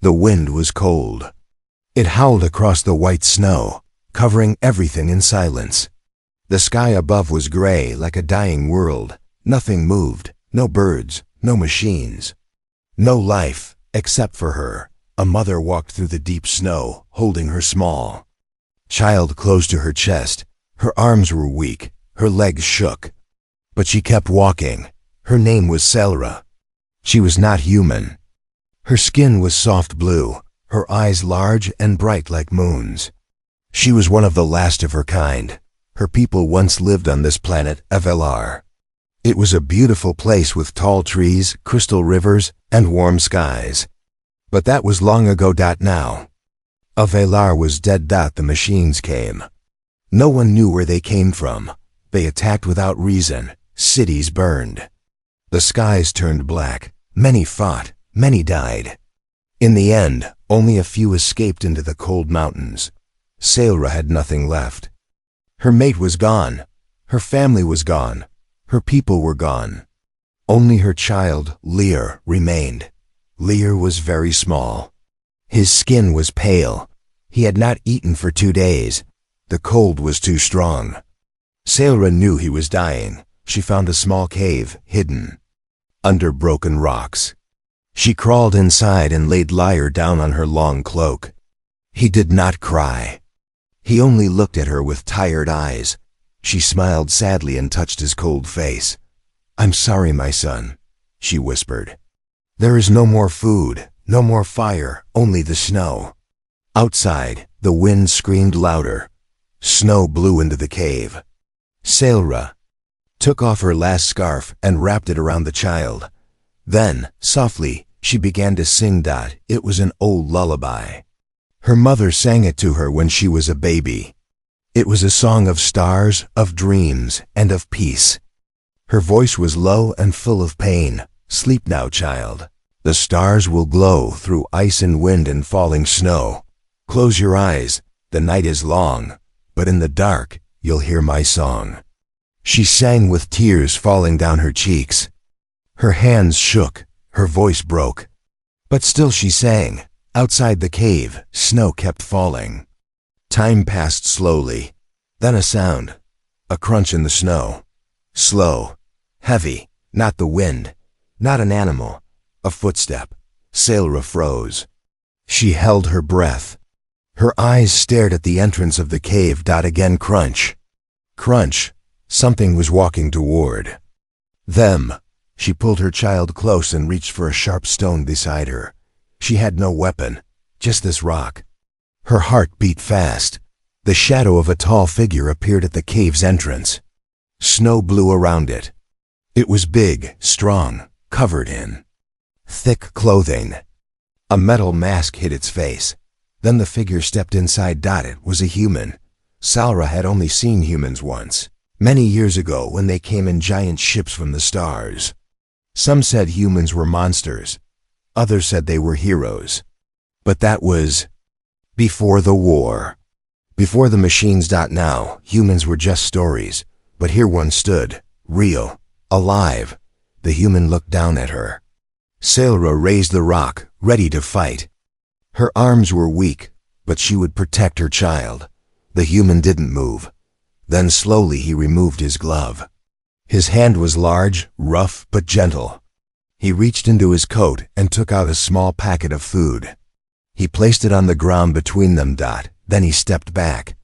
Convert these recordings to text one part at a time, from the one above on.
The wind was cold. It howled across the white snow, covering everything in silence. The sky above was gray like a dying world. Nothing moved, no birds, no machines. No life, except for her. A mother walked through the deep snow, holding her small child close to her chest. Her arms were weak, her legs shook. But she kept walking. Her name was Selra. She was not human. Her skin was soft blue, her eyes large and bright like moons. She was one of the last of her kind. Her people once lived on this planet, Avelar. It was a beautiful place with tall trees, crystal rivers, and warm skies. But that was long ago. Now, Avelar was dead. The machines came. No one knew where they came from. They attacked without reason. Cities burned. The skies turned black. Many fought. Many died. In the end, only a few escaped into the cold mountains. Selra had nothing left. Her mate was gone. Her family was gone. Her people were gone. Only her child, Lear, remained. Lear was very small. His skin was pale. He had not eaten for 2 days. The cold was too strong. Selra knew he was dying. She found a small cave, hidden under broken rocks. She crawled inside and laid Lear down on her long cloak. He did not cry. He only looked at her with tired eyes. She smiled sadly and touched his cold face. "I'm sorry, my son," she whispered. "There is no more food, no more fire, only the snow." Outside, the wind screamed louder. Snow blew into the cave. Selra took off her last scarf and wrapped it around the child. Then, softly, she began to sing. It was an old lullaby. Her mother sang it to her when she was a baby. It was a song of stars, of dreams, and of peace. Her voice was low and full of pain. "Sleep now, child. The stars will glow through ice and wind and falling snow. Close your eyes, the night is long, but in the dark you'll hear my song." She sang with tears falling down her cheeks. Her hands shook, her voice broke. But still she sang. Outside the cave, snow kept falling. Time passed slowly. Then a sound, a crunch in the snow. Slow, heavy, not the wind, not an animal, a footstep. Selra froze. She held her breath. Her eyes stared at the entrance of the cave. Again crunch. Crunch. Something was walking toward them. She pulled her child close and reached for a sharp stone beside her. She had no weapon, just this rock. Her heart beat fast. The shadow of a tall figure appeared at the cave's entrance. Snow blew around it. It was big, strong, covered in thick clothing. A metal mask hid its face. Then the figure stepped inside. It was a human. Selra had only seen humans once, many years ago when they came in giant ships from the stars. Some said humans were monsters. Others said they were heroes. But that was before the war. Before the machines. Now, humans were just stories. But here one stood, real, alive. The human looked down at her. Selra raised the rock, ready to fight. Her arms were weak, but she would protect her child. The human didn't move. Then slowly he removed his glove. His hand was large, rough, but gentle. He reached into his coat and took out a small packet of food. He placed it on the ground between them. Then he stepped back.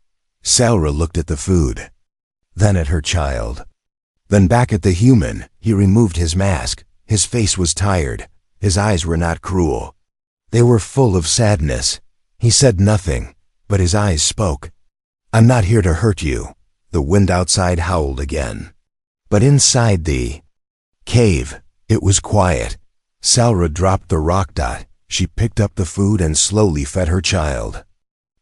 Selra looked at the food, then at her child, then back at the human. He removed his mask. His face was tired. His eyes were not cruel. They were full of sadness. He said nothing, but his eyes spoke. "I'm not here to hurt you." The wind outside howled again. But inside the cave, it was quiet. Selra dropped the rock. She picked up the food and slowly fed her child.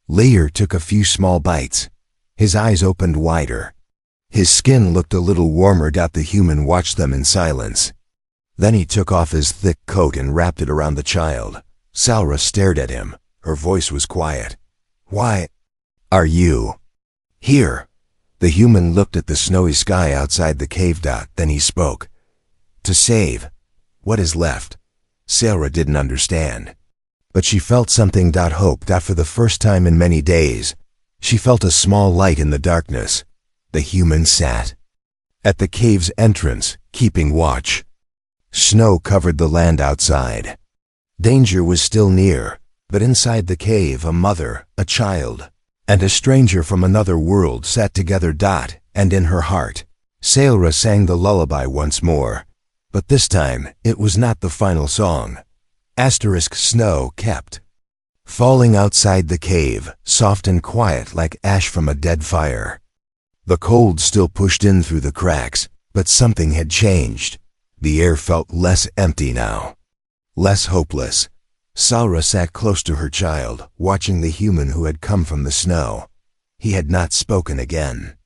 Lear took a few small bites. His eyes opened wider. His skin looked a little warmer. The human watched them in silence. Then he took off his thick coat and wrapped it around the child. Selra stared at him. Her voice was quiet. "Why are you here?" The human looked at the snowy sky outside the cave. Then he spoke. "To save what is left." Selra didn't understand. But she felt something. Hope. For the first time in many days, she felt a small light in the darkness. The human sat at the cave's entrance, keeping watch. Snow covered the land outside. Danger was still near, but inside the cave a mother, a child, and a stranger from another world sat together. And in her heart, Sailra sang the lullaby once more. But this time, it was not the final song. Snow kept falling outside the cave, soft and quiet like ash from a dead fire. The cold still pushed in through the cracks, but something had changed. The air felt less empty now, less hopeless. Sailra sat close to her child, watching the human who had come from the snow. He had not spoken again.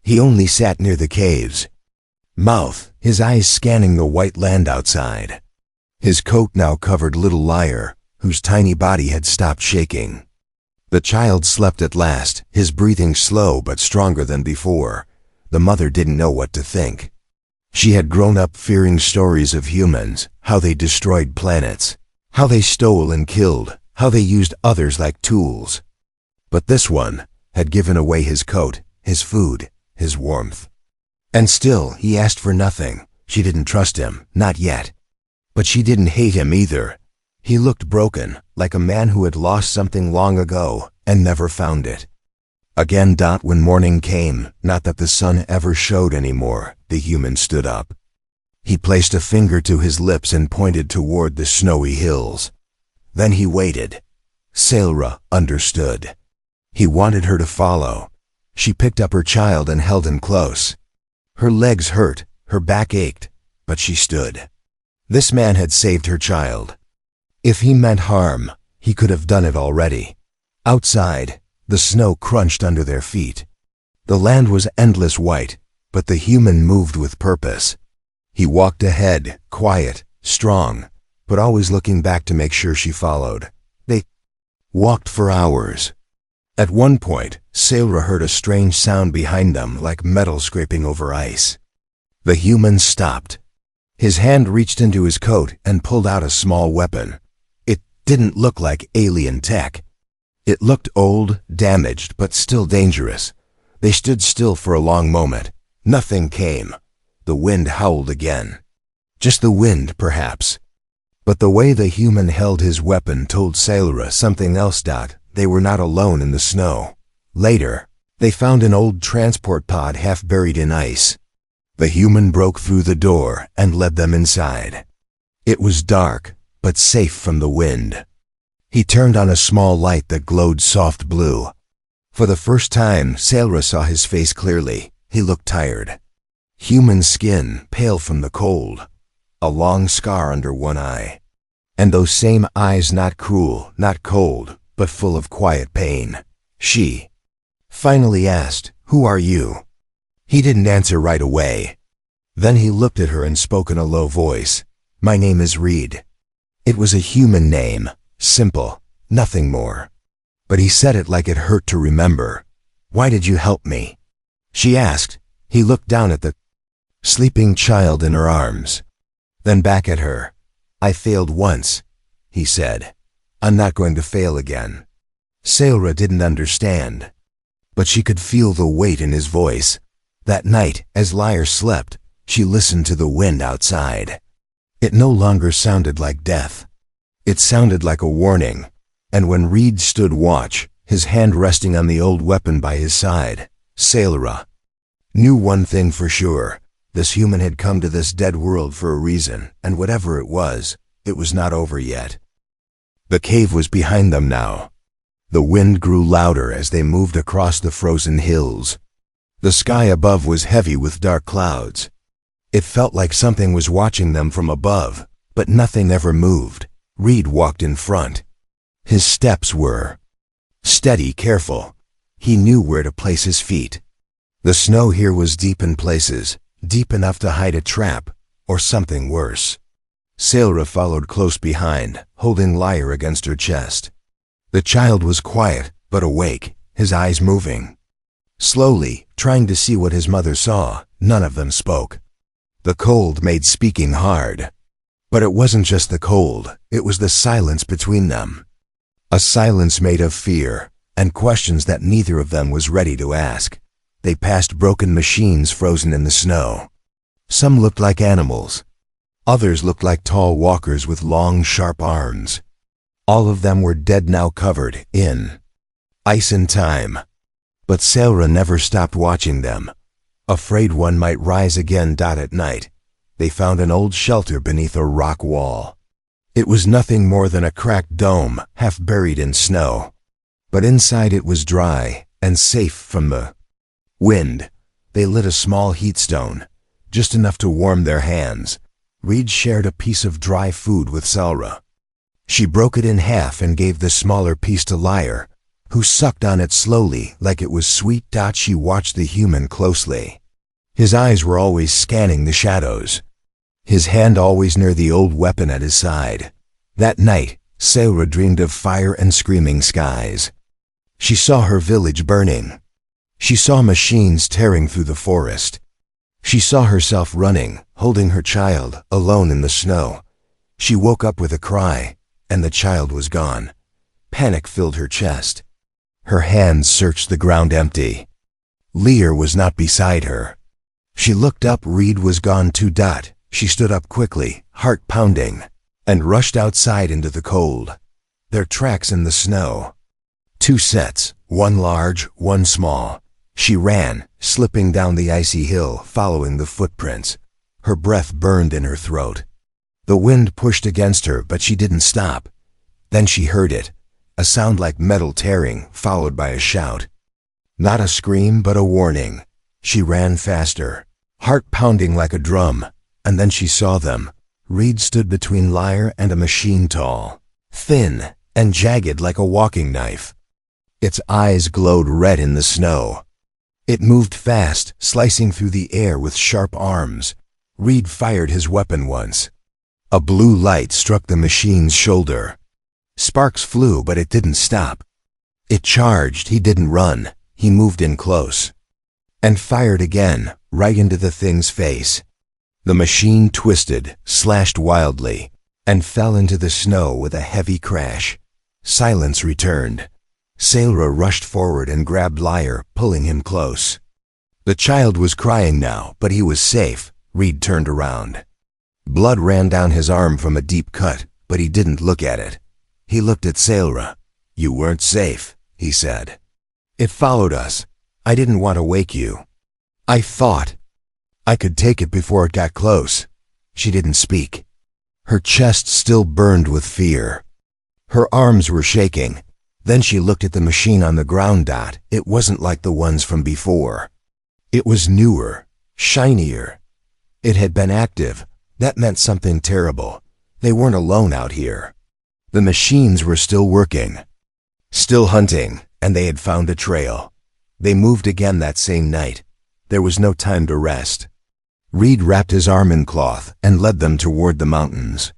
He only sat near the cave's mouth, his eyes scanning the white land outside. His coat now covered little Lyre, whose tiny body had stopped shaking. The child slept at last, his breathing slow but stronger than before. The mother didn't know what to think. She had grown up fearing stories of humans, how they destroyed planets, how they stole and killed, how they used others like tools. But this one had given away his coat, his food, his warmth. And still, he asked for nothing. She didn't trust him, not yet. But she didn't hate him either. He looked broken, like a man who had lost something long ago and never found it. Again. When morning came, not that the sun ever showed anymore, the human stood up. He placed a finger to his lips and pointed toward the snowy hills. Then he waited. Sailra understood. He wanted her to follow. She picked up her child and held him close. Her legs hurt, her back ached, but she stood. This man had saved her child. If he meant harm, he could have done it already. Outside, the snow crunched under their feet. The land was endless white, but the human moved with purpose. He walked ahead, quiet, strong, but always looking back to make sure she followed. They walked for hours. At one point, Sailra heard a strange sound behind them, like metal scraping over ice. The human stopped. His hand reached into his coat and pulled out a small weapon. It didn't look like alien tech. It looked old, damaged, but still dangerous. They stood still for a long moment. Nothing came. The wind howled again. Just the wind, perhaps. But the way the human held his weapon told Sailra something else. They were not alone in the snow. Later, they found an old transport pod half buried in ice. The human broke through the door and led them inside. It was dark, but safe from the wind. He turned on a small light that glowed soft blue. For the first time, Sailra saw his face clearly. He looked tired. Human skin, pale from the cold. A long scar under one eye. And those same eyes, not cruel, not cold, but full of quiet pain. She finally asked, "Who are you?" He didn't answer right away. Then he looked at her and spoke in a low voice. "My name is Reed." It was a human name, simple, nothing more. But he said it like it hurt to remember. "Why did you help me?" she asked. He looked down at the sleeping child in her arms, then back at her. "I failed once," he said. "I'm not going to fail again." Sailra didn't understand, but she could feel the weight in his voice. That night, as Lyre slept, she listened to the wind outside. It no longer sounded like death. It sounded like a warning. And when Reed stood watch, his hand resting on the old weapon by his side, Sailra knew one thing for sure. This human had come to this dead world for a reason, and whatever it was not over yet. The cave was behind them now. The wind grew louder as they moved across the frozen hills. The sky above was heavy with dark clouds. It felt like something was watching them from above, but nothing ever moved. Reed walked in front. His steps were steady, careful. He knew where to place his feet. The snow here was deep in places, deep enough to hide a trap, or something worse. Sailra followed close behind, holding Lyre against her chest. The child was quiet, but awake, his eyes moving. Slowly, trying to see what his mother saw, none of them spoke. The cold made speaking hard. But it wasn't just the cold, it was the silence between them. A silence made of fear, and questions that neither of them was ready to ask. They passed broken machines frozen in the snow. Some looked like animals. Others looked like tall walkers with long, sharp arms. All of them were dead now, covered in ice and time. But Sailra never stopped watching them. Afraid one might rise again. At night, they found an old shelter beneath a rock wall. It was nothing more than a cracked dome, half buried in snow. But inside it was dry and safe from the wind. They lit a small heat stone, just enough to warm their hands. Reed shared a piece of dry food with Sailra. She broke it in half and gave the smaller piece to Lyre, who sucked on it slowly like it was sweet. She watched the human closely. His eyes were always scanning the shadows. His hand always near the old weapon at his side. That night, Sailra dreamed of fire and screaming skies. She saw her village burning. She saw machines tearing through the forest. She saw herself running, holding her child, alone in the snow. She woke up with a cry, and the child was gone. Panic filled her chest. Her hands searched the ground empty. Lyre was not beside her. She looked up. Reed was gone too. She stood up quickly, heart pounding, and rushed outside into the cold. Their tracks in the snow. 2 sets, one large, one small. She ran, slipping down the icy hill, following the footprints. Her breath burned in her throat. The wind pushed against her, but she didn't stop. Then she heard it, a sound like metal tearing, followed by a shout. Not a scream, but a warning. She ran faster, heart pounding like a drum, and then she saw them. Reed stood between Lyre and a machine, tall, thin, and jagged like a walking knife. Its eyes glowed red in the snow. It moved fast, slicing through the air with sharp arms. Reed fired his weapon once. A blue light struck the machine's shoulder. Sparks flew, but it didn't stop. It charged. He didn't run. He moved in close. And fired again, right into the thing's face. The machine twisted, slashed wildly, and fell into the snow with a heavy crash. Silence returned. Sailra rushed forward and grabbed Lyre, pulling him close. The child was crying now, but he was safe. Reed turned around. Blood ran down his arm from a deep cut, but he didn't look at it. He looked at Sailra. "You weren't safe," he said. "It followed us. I didn't want to wake you. I thought I could take it before it got close." She didn't speak. Her chest still burned with fear. Her arms were shaking. Then she looked at the machine on the ground. It wasn't like the ones from before. It was newer, shinier. It had been active. That meant something terrible. They weren't alone out here. The machines were still working, still hunting, and they had found a trail. They moved again that same night. There was no time to rest. Reed wrapped his arm in cloth and led them toward the mountains.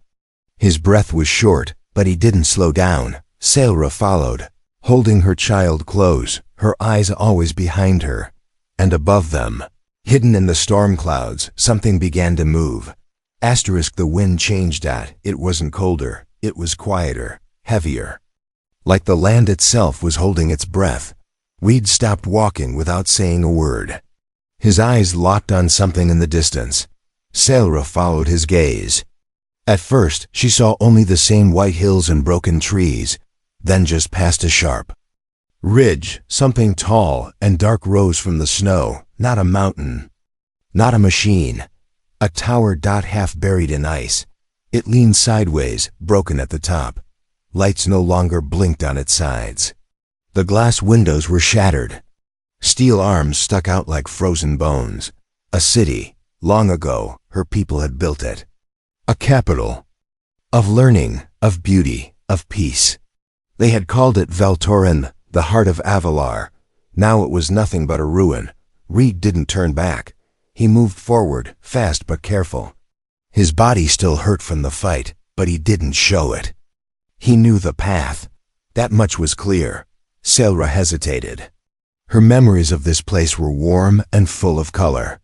His breath was short, but he didn't slow down. Sailra followed, holding her child close, her eyes always behind her. And above them, hidden in the storm clouds, something began to move. The wind changed. It wasn't colder, it was quieter, heavier. Like the land itself was holding its breath. Reed stopped walking without saying a word. His eyes locked on something in the distance. Sailra followed his gaze. At first, she saw only the same white hills and broken trees, then just past a sharp ridge, something tall and dark rose from the snow, not a mountain, not a machine. A tower. Half buried in ice. It leaned sideways, broken at the top. Lights no longer blinked on its sides. The glass windows were shattered. Steel arms stuck out like frozen bones. A city. Long ago, her people had built it. A capital. Of learning, of beauty, of peace. They had called it Valtorin, the heart of Avalar. Now it was nothing but a ruin. Reed didn't turn back. He moved forward, fast but careful. His body still hurt from the fight, but he didn't show it. He knew the path. That much was clear. Sailra hesitated. Her memories of this place were warm and full of color.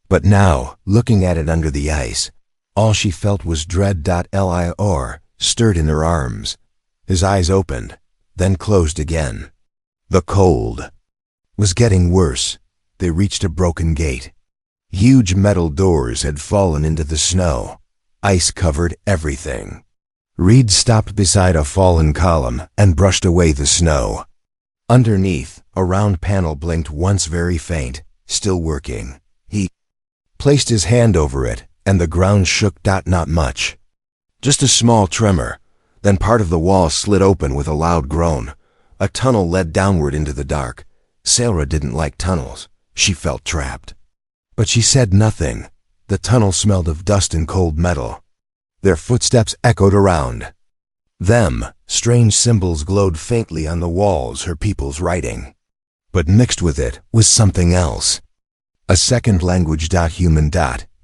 But now, looking at it under the ice, all she felt was dread. Lyre stirred in her arms. His eyes opened. then closed again. The cold was getting worse. They reached a broken gate. Huge metal doors had fallen into the snow. Ice covered everything. Reed stopped beside a fallen column and brushed away the snow. Underneath, a round panel blinked once very faint, still working. He placed his hand over it, and the ground shook. Not much. Just a small tremor. Then part of the wall slid open with a loud groan. A tunnel led downward into the dark. Sarah didn't like tunnels. She felt trapped. But she said nothing. The tunnel smelled of dust and cold metal. Their footsteps echoed around them. Strange symbols glowed faintly on the walls, her people's writing. But mixed with it was something else. A second language. Human.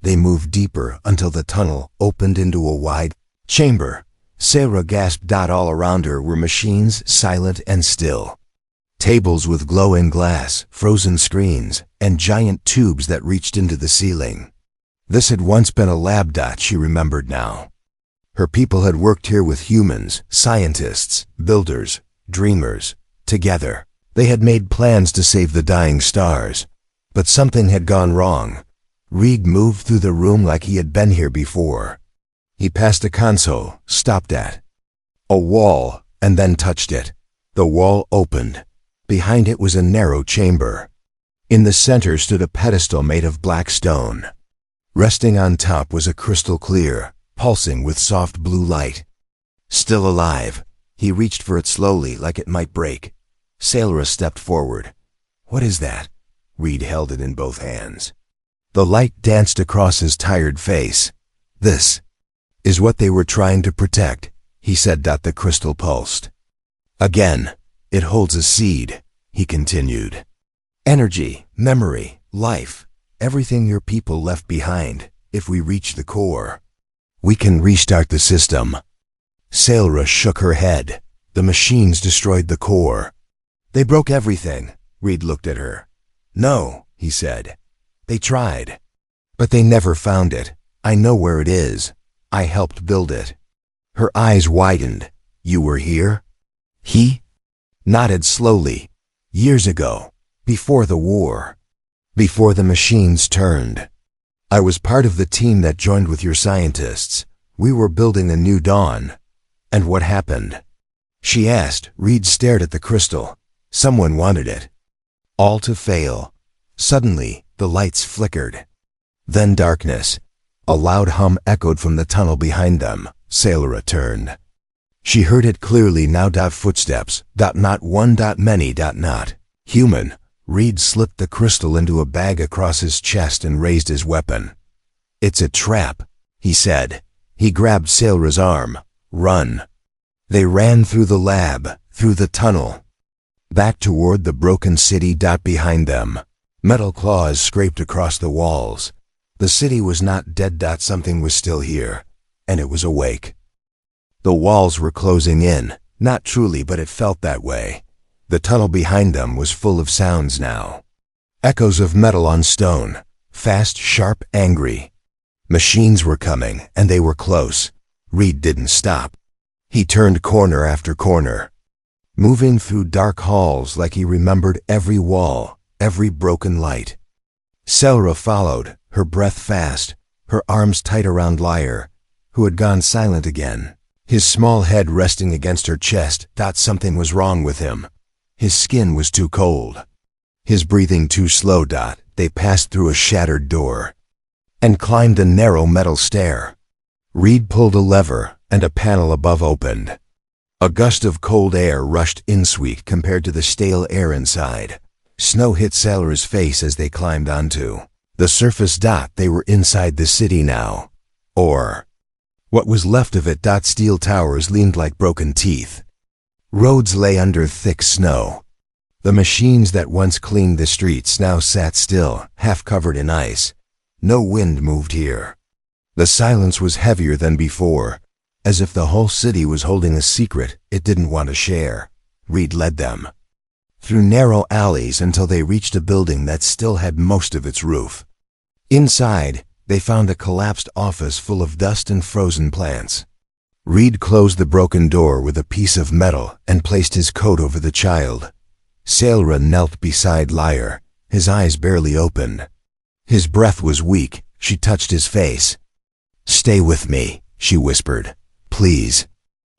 They moved deeper until the tunnel opened into a wide chamber. Sarah gasped. All around her were machines, silent and still. Tables with glowing glass, frozen screens, and giant tubes that reached into the ceiling. This had once been a lab. She remembered now. Her people had worked here with humans, scientists, builders, dreamers. Together, they had made plans to save the dying stars. But something had gone wrong. Reed moved through the room like he had been here before. He passed a console, stopped at a wall, and then touched it. The wall opened. Behind it was a narrow chamber. In the center stood a pedestal made of black stone. Resting on top was a crystal clear, pulsing with soft blue light. Still alive, he reached for it slowly like it might break. Sarah stepped forward. "What is that?" Reed held it in both hands. The light danced across his tired face. "This is what they were trying to protect," he said. The crystal pulsed. "Again, it holds a seed," he continued. "Energy, memory, life, everything your people left behind. If we reach the core, we can restart the system." Sarah shook her head. "The machines destroyed the core. They broke everything." Reed looked at her. "No," he said. "They tried. But they never found it. I know where it is. I helped build it." Her eyes widened. "You were here?" He nodded slowly. "Years ago, before the war, before the machines turned. I was part of the team that joined with your scientists. We were building a new dawn." "And what happened?" she asked. Reed stared at the crystal. "Someone wanted it all to fail." Suddenly, the lights flickered. Then darkness. A loud hum echoed from the tunnel behind them. Sarah turned. She heard it clearly now. Footsteps. Not one. Many. Not human. Reed slipped the crystal into a bag across his chest and raised his weapon. "It's a trap," he said. He grabbed Sarah's arm. "Run." They ran through the lab, through the tunnel, back toward the broken city. Behind them, metal claws scraped across the walls. The city was not dead. Something was still here, and it was awake. The walls were closing in, not truly, but it felt that way. The tunnel behind them was full of sounds now. Echoes of metal on stone, fast, sharp, angry. Machines were coming, and they were close. Reed didn't stop. He turned corner after corner, moving through dark halls like he remembered every wall, every broken light. Sarah followed, her breath fast, her arms tight around Lyre, who had gone silent again. His small head resting against her chest. Something was wrong with him. His skin was too cold. His breathing too slow. They passed through a shattered door and climbed a narrow metal stair. Reed pulled a lever, and a panel above opened. A gust of cold air rushed in, sweet compared to the stale air inside. Snow hit Sarah's face as they climbed onto the surface. They were inside the city now. Or what was left of it. Steel towers leaned like broken teeth. Roads lay under thick snow. The machines that once cleaned the streets now sat still, half covered in ice. No wind moved here. The silence was heavier than before, as if the whole city was holding a secret it didn't want to share. Reed led them through narrow alleys until they reached a building that still had most of its roof. Inside, they found a collapsed office full of dust and frozen plants. Reed closed the broken door with a piece of metal and placed his coat over the child. Sailra knelt beside Liar, his eyes barely open. His breath was weak. She touched his face. "Stay with me," she whispered. "Please."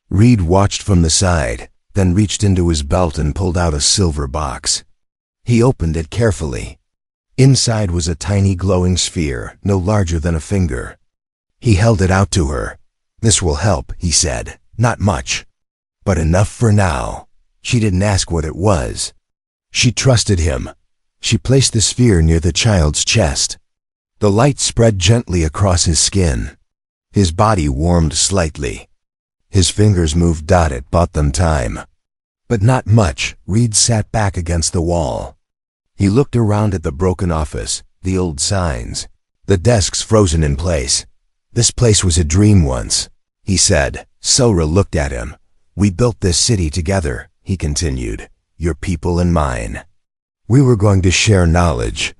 Reed watched from the side, then reached into his belt and pulled out a silver box. He opened it carefully. Inside was a tiny glowing sphere, no larger than a finger. He held it out to her. "This will help," he said. "Not much, but enough for now." She didn't ask what it was. She trusted him. She placed the sphere near the child's chest. The light spread gently across his skin. His body warmed slightly. His fingers moved. It bought them time. But not much. Reed sat back against the wall. He looked around at the broken office, the old signs, the desks frozen in place. "This place was a dream once," he said. Sailra looked at him. "We built this city together," he continued. "Your people and mine. We were going to share knowledge,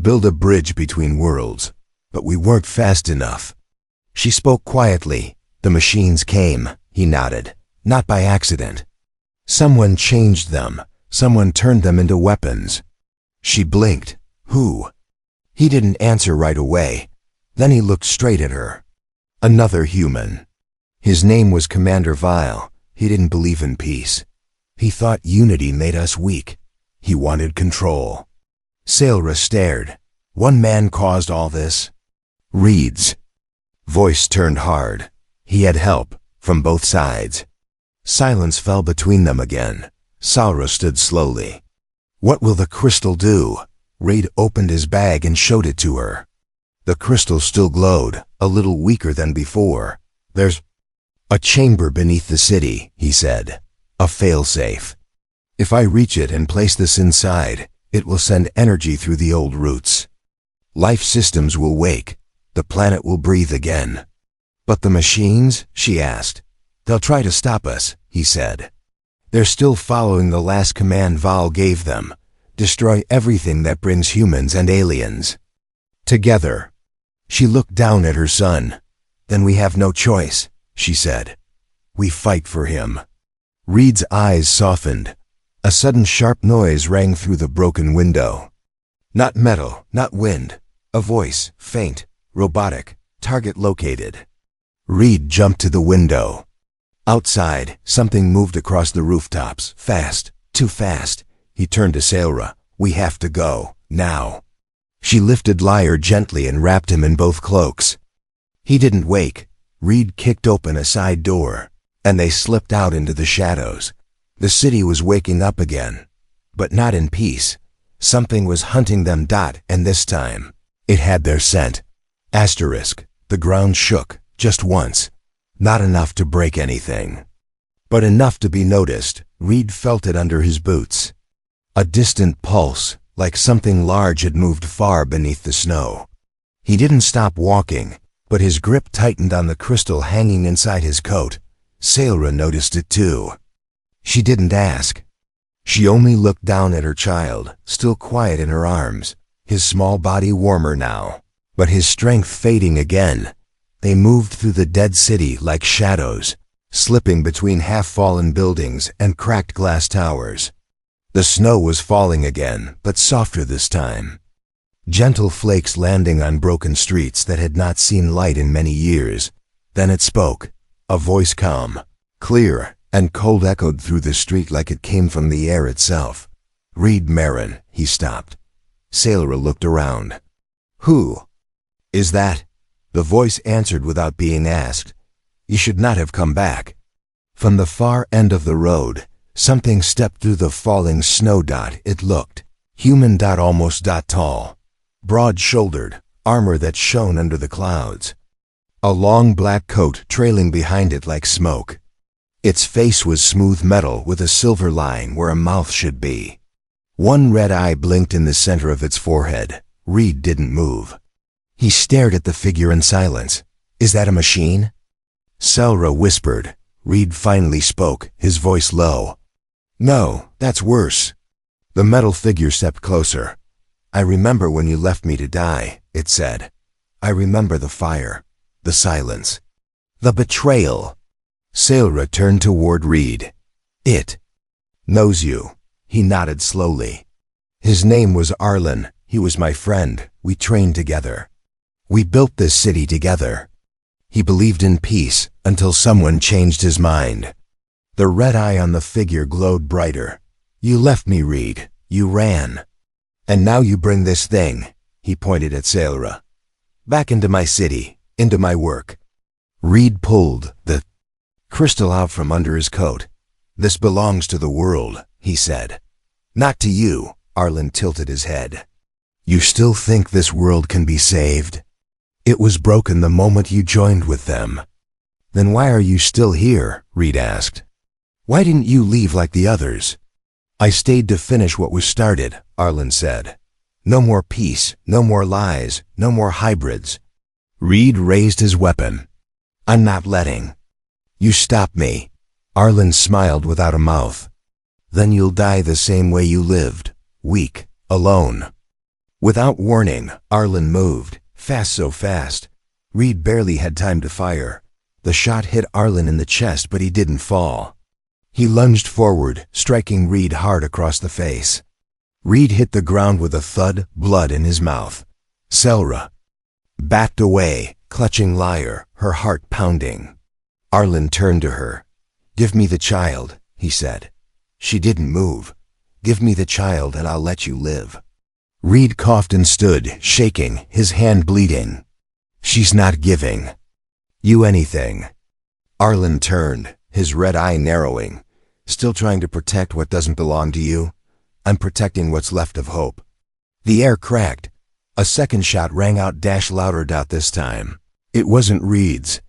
build a bridge between worlds, but we weren't fast enough." She spoke quietly. "The machines came," he nodded. "Not by accident. Someone changed them. Someone turned them into weapons." She blinked. "Who?" He didn't answer right away. Then he looked straight at her. "Another human. His name was Commander Vile. He didn't believe in peace. He thought unity made us weak. He wanted control." Sailra stared. "One man caused all this?" Reed's voice turned hard. He had help from both sides. Silence fell between them again. Sailra stood slowly. "What will the crystal do?" Reed opened his bag and showed it to her. The crystal still glowed, a little weaker than before. "There's a chamber beneath the city," he said. "A failsafe. If I reach it and place this inside, it will send energy through the old roots. Life systems will wake. The planet will breathe again." "But the machines?" she asked. "They'll try to stop us," he said. "They're still following the last command Val gave them. Destroy everything that brings humans and aliens together." She looked down at her son. "Then we have no choice," she said. "We fight for him." Reed's eyes softened. A sudden sharp noise rang through the broken window. Not metal, not wind. A voice, faint, robotic. "Target located." Reed jumped to the window. Outside, something moved across the rooftops. Fast, too fast. He turned to Sailra. "We have to go, now." She lifted Liar gently and wrapped him in both cloaks. He didn't wake. Reed kicked open a side door, and they slipped out into the shadows. The city was waking up again, but not in peace. Something was hunting them. And this time, it had their scent. Asterisk. The ground shook, just once. Not enough to break anything, but enough to be noticed. Reed felt it under his boots. A distant pulse, like something large had moved far beneath the snow. He didn't stop walking, but his grip tightened on the crystal hanging inside his coat. Sailra noticed it too. She didn't ask. She only looked down at her child, still quiet in her arms, his small body warmer now, but his strength fading again. They moved through the dead city like shadows, slipping between half-fallen buildings and cracked glass towers. The snow was falling again, but softer this time. Gentle flakes landing on broken streets that had not seen light in many years. Then it spoke. A voice calm, clear, and cold echoed through the street like it came from the air itself. "Reed Marin," he stopped. Sailra looked around. "Who is that?" The voice answered without being asked. "You should not have come back." From the far end of the road, something stepped through the falling snow. It looked human. Almost tall, broad-shouldered, armor that shone under the clouds. A long black coat trailing behind it like smoke. Its face was smooth metal with a silver line where a mouth should be. One red eye blinked in the center of its forehead. Reed didn't move. He stared at the figure in silence. "Is that a machine?" Sailra whispered. Reed finally spoke, his voice low. "No, that's worse." The metal figure stepped closer. "I remember when you left me to die," it said. "I remember the fire, the silence, the betrayal. Sailra turned toward Reed. It knows you. He nodded slowly. His name was Arlen. He was my friend. We trained together. We built this city together. He believed in peace until someone changed his mind. The red eye on the figure glowed brighter. You left me, Reed. You ran. And now you bring this thing, he pointed at Sailra, back into my city, into my work. Reed pulled the crystal out from under his coat. This belongs to the world, he said. Not to you, Arlen tilted his head. You still think this world can be saved? It was broken the moment you joined with them. Then why are you still here? Reed asked. Why didn't you leave like the others? I stayed to finish what was started, Arlen said. No more peace, no more lies, no more hybrids. Reed raised his weapon. I'm not letting. You stop me. Arlen smiled without a mouth. Then you'll die the same way you lived, weak, alone. Without warning, Arlen moved, so fast. Reed barely had time to fire. The shot hit Arlen in the chest, but he didn't fall. He lunged forward, striking Reed hard across the face. Reed hit the ground with a thud, blood in his mouth. Sailra backed away, clutching Lyre, her heart pounding. Arlen turned to her. Give me the child, he said. She didn't move. Give me the child and I'll let you live. Reed coughed and stood, shaking, his hand bleeding. She's not giving you anything. Arlen turned, his red eye narrowing. Still trying to protect what doesn't belong to you? I'm protecting what's left of hope. The air cracked. A second shot rang out louder. This time, it wasn't Reed's.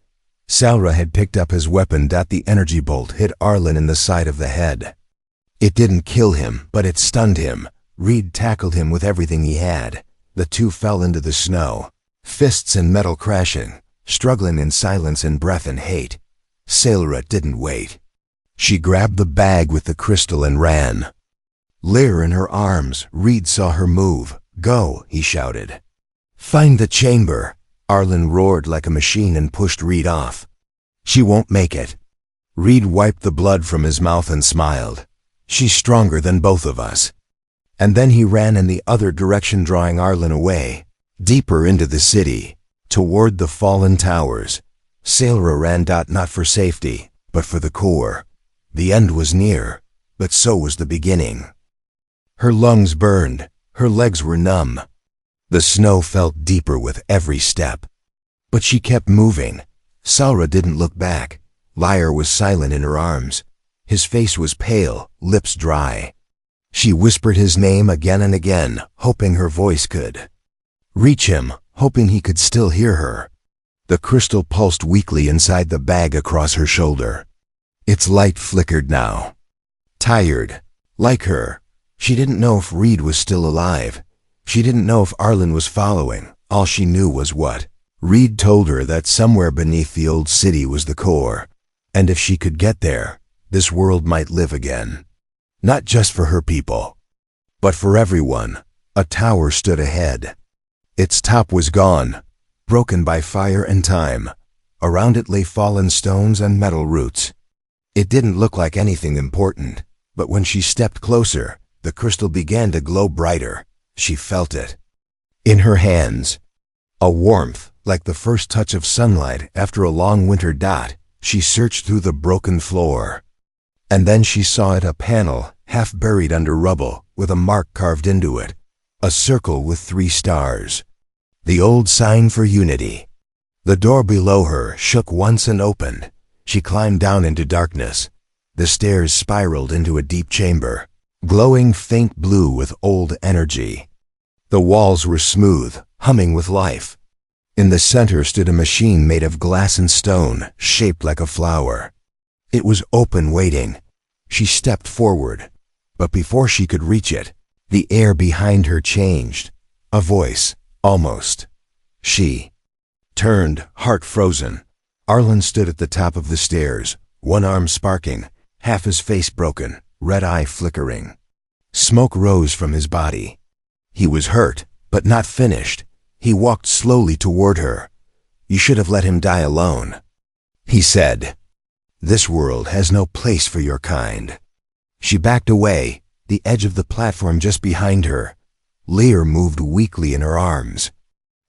Sailra had picked up his weapon. The energy bolt hit Arlen in the side of the head. It didn't kill him, but it stunned him. Reed tackled him with everything he had. The two fell into the snow, fists and metal crashing, struggling in silence and breath and hate. Sailra didn't wait. She grabbed the bag with the crystal and ran. Lyre in her arms, Reed saw her move. Go, he shouted. Find the chamber. Arlen roared like a machine and pushed Reed off. She won't make it. Reed wiped the blood from his mouth and smiled. She's stronger than both of us. And then he ran in the other direction, drawing Arlen away, deeper into the city, toward the fallen towers. Sailra ran. Not for safety, but for the core. The end was near, but so was the beginning. Her lungs burned, her legs were numb. The snow felt deeper with every step. But she kept moving. Sailra didn't look back. Lyre was silent in her arms. His face was pale, lips dry. She whispered his name again and again, hoping her voice could reach him, hoping he could still hear her. The crystal pulsed weakly inside the bag across her shoulder. Its light flickered now. Tired. Like her. She didn't know if Reed was still alive. She didn't know if Arlen was following. All she knew was what Reed told her, that somewhere beneath the old city was the core. And if she could get there, this world might live again. Not just for her people, but for everyone. A tower stood ahead. Its top was gone, broken by fire and time. Around it lay fallen stones and metal roots. It didn't look like anything important, but when she stepped closer, the crystal began to glow brighter. She felt it in her hands. A warmth, like the first touch of sunlight after a long winter. She searched through the broken floor. And then she saw it, a panel, half buried under rubble, with a mark carved into it. A circle with 3 stars. The old sign for unity. The door below her shook once and opened. She climbed down into darkness. The stairs spiraled into a deep chamber, glowing faint blue with old energy. The walls were smooth, humming with life. In the center stood a machine made of glass and stone, shaped like a flower. It was open, waiting. She stepped forward, but before she could reach it, the air behind her changed. A voice, almost. She turned, heart frozen. Arlen stood at the top of the stairs, one arm sparking, half his face broken, red eye flickering. Smoke rose from his body. He was hurt, but not finished. He walked slowly toward her. You should have let him die alone, he said. This world has no place for your kind. She backed away, the edge of the platform just behind her. Lear moved weakly in her arms.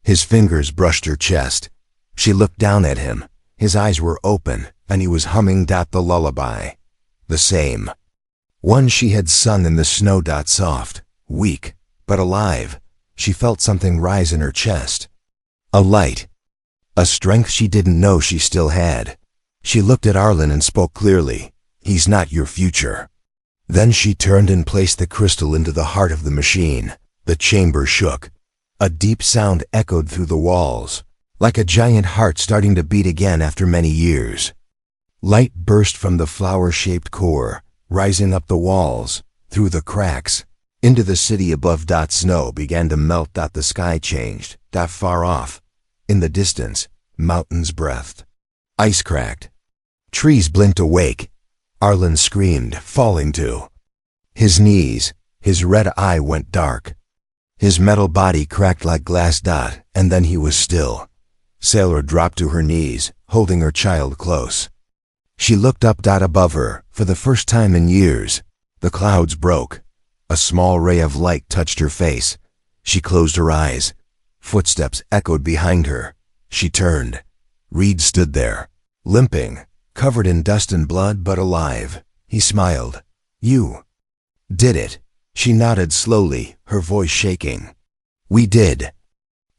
His fingers brushed her chest. She looked down at him. His eyes were open, and he was humming the lullaby. The same. One she had sung in the snow. Soft, weak, but alive. She felt something rise in her chest. A light. A strength she didn't know she still had. She looked at Arlen and spoke clearly. He's not your future. Then she turned and placed the crystal into the heart of the machine. The chamber shook. A deep sound echoed through the walls, like a giant heart starting to beat again after many years. Light burst from the flower-shaped core, rising up the walls, through the cracks, into the city above. Snow began to melt. The sky changed. Far off, in the distance, mountains breathed. Ice cracked. Trees blinked awake. Arlen screamed, falling to his knees. His red eye went dark. His metal body cracked like glass. And then he was still. Sailor dropped to her knees, holding her child close. She looked up. Above her, for the first time in years, the clouds broke. A small ray of light touched her face. She closed her eyes. Footsteps echoed behind her. She turned. Reed stood there, limping, covered in dust and blood but alive. He smiled. You did it. She nodded slowly, her voice shaking. We did.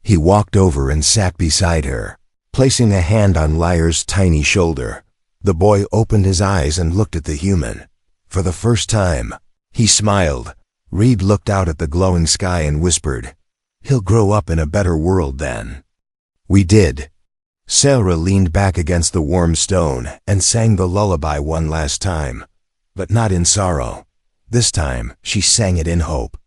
He walked over and sat beside her, placing a hand on Lyre's tiny shoulder. The boy opened his eyes and looked at the human. For the first time, he smiled. Reed looked out at the glowing sky and whispered, "He'll grow up in a better world then." We did. Sarah leaned back against the warm stone and sang the lullaby one last time, but not in sorrow. This time, she sang it in hope.